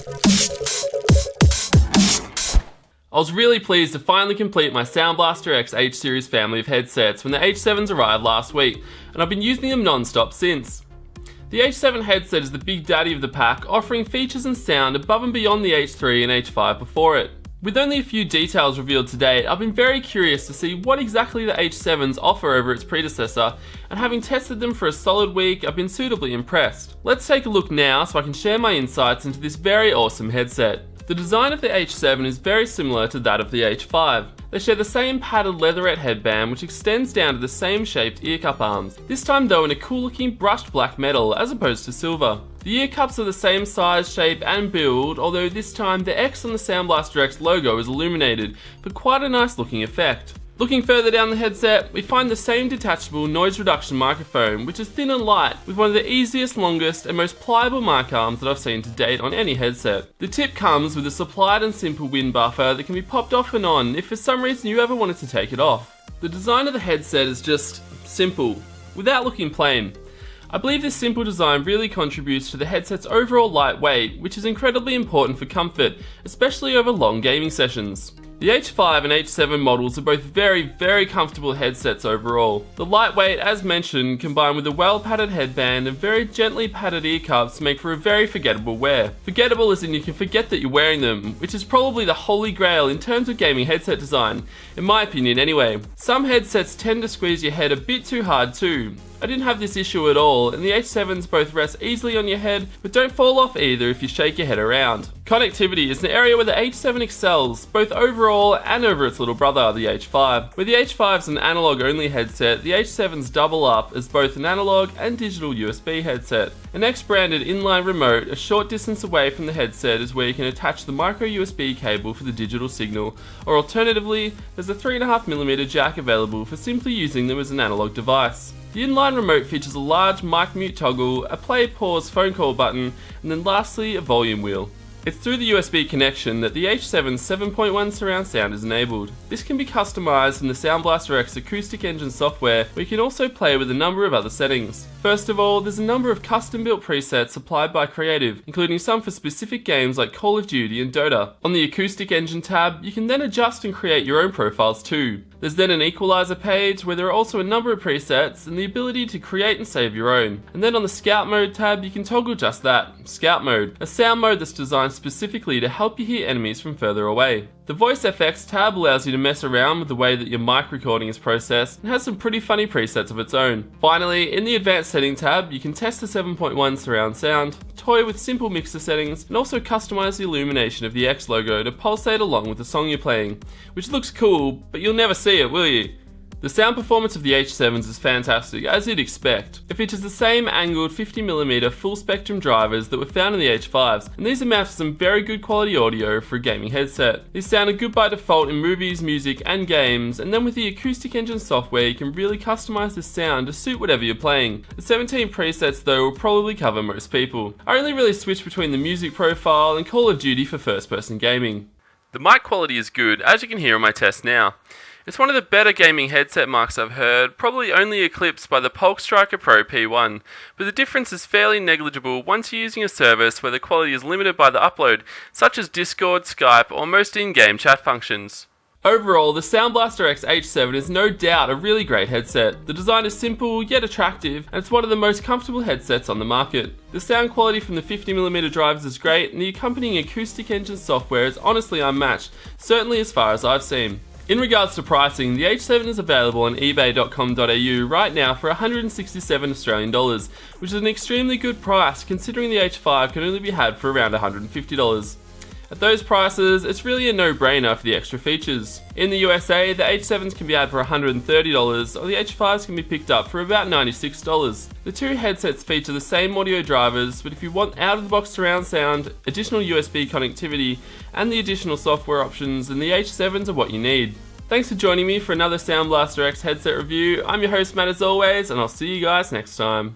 I was really pleased to finally complete my Sound BlasterX H series family of headsets when the H7s arrived last week, and I've been using them non-stop since. The H7 headset is the big daddy of the pack, offering features and sound above and beyond the H3 and H5 before it. With only a few details revealed to date, I've been very curious to see what exactly the H7s offer over its predecessor, and having tested them for a solid week, I've been suitably impressed. Let's take a look now so I can share my insights into this very awesome headset. The design of the H7 is very similar to that of the H5. They share the same padded leatherette headband which extends down to the same shaped ear cup arms, this time though in a cool looking brushed black metal as opposed to silver. The ear cups are the same size, shape and build, although this time the X on the Sound BlasterX logo is illuminated for quite a nice looking effect. Looking further down the headset, we find the same detachable noise reduction microphone, which is thin and light, with one of the easiest, longest and most pliable mic arms that I've seen to date on any headset. The tip comes with a supplied and simple wind buffer that can be popped off and on if for some reason you ever wanted to take it off. The design of the headset is just simple, without looking plain. I believe this simple design really contributes to the headset's overall lightweight, which is incredibly important for comfort, especially over long gaming sessions. The H5 and H7 models are both very comfortable headsets overall. The lightweight, as mentioned, combined with a well-padded headband and very gently padded ear cups make for a very forgettable wear. Forgettable as in you can forget that you're wearing them, which is probably the holy grail in terms of gaming headset design, in my opinion anyway. Some headsets tend to squeeze your head a bit too hard too. I didn't have this issue at all, and the H7s both rest easily on your head, but don't fall off either if you shake your head around. Connectivity is an area where the H7 excels, both overall and over its little brother, the H5. Where the H5 is an analog only headset, the H7s double up as both an analog and digital USB headset. An X-branded inline remote a short distance away from the headset is where you can attach the micro USB cable for the digital signal, or alternatively, there's a 3.5mm jack available for simply using them as an analog device. The inline remote features a large mic mute toggle, a play-pause phone call button, and then lastly a volume wheel. It's through the USB connection that the H7's 7.1 surround sound is enabled. This can be customized in the Sound BlasterX Acoustic Engine software, where you can also play with a number of other settings. First of all, there's a number of custom-built presets supplied by Creative, including some for specific games like Call of Duty and Dota. On the Acoustic Engine tab, you can then adjust and create your own profiles too. There's then an equalizer page where there are also a number of presets and the ability to create and save your own. And then on the Scout Mode tab, you can toggle just that, Scout Mode, a sound mode that's designed specifically to help you hear enemies from further away. The Voice FX tab allows you to mess around with the way that your mic recording is processed and has some pretty funny presets of its own. Finally, in the Advanced Setting tab, you can test the 7.1 surround sound, toy with simple mixer settings, and also customize the illumination of the X logo to pulsate along with the song you're playing, which looks cool, but you'll never see it, will you? The sound performance of the H7s is fantastic, as you'd expect. It features the same angled 50mm full spectrum drivers that were found in the H5s, and these amount to some very good quality audio for a gaming headset. These sounded good by default in movies, music and games, and then with the Acoustic Engine software you can really customize the sound to suit whatever you're playing. The 17 presets though will probably cover most people. I only really switch between the music profile and Call of Duty for first person gaming. The mic quality is good, as you can hear on my test now. It's one of the better gaming headset mics I've heard, probably only eclipsed by the Polk Striker Pro P1, but the difference is fairly negligible once you're using a service where the quality is limited by the upload, such as Discord, Skype, or most in-game chat functions. Overall, the Sound BlasterX H7 is no doubt a really great headset. The design is simple yet attractive, and it's one of the most comfortable headsets on the market. The sound quality from the 50mm drivers is great, and the accompanying Acoustic Engine software is honestly unmatched, certainly as far as I've seen. In regards to pricing, the H7 is available on ebay.com.au right now for $167 Australian dollars, which is an extremely good price considering the H5 can only be had for around $150. At those prices, it's really a no-brainer for the extra features. In the USA, the H7s can be had for $130, or the H5s can be picked up for about $96. The two headsets feature the same audio drivers, but if you want out-of-the-box surround sound, additional USB connectivity, and the additional software options, then the H7s are what you need. Thanks for joining me for another Sound BlasterX headset review. I'm your host Matt as always, and I'll see you guys next time.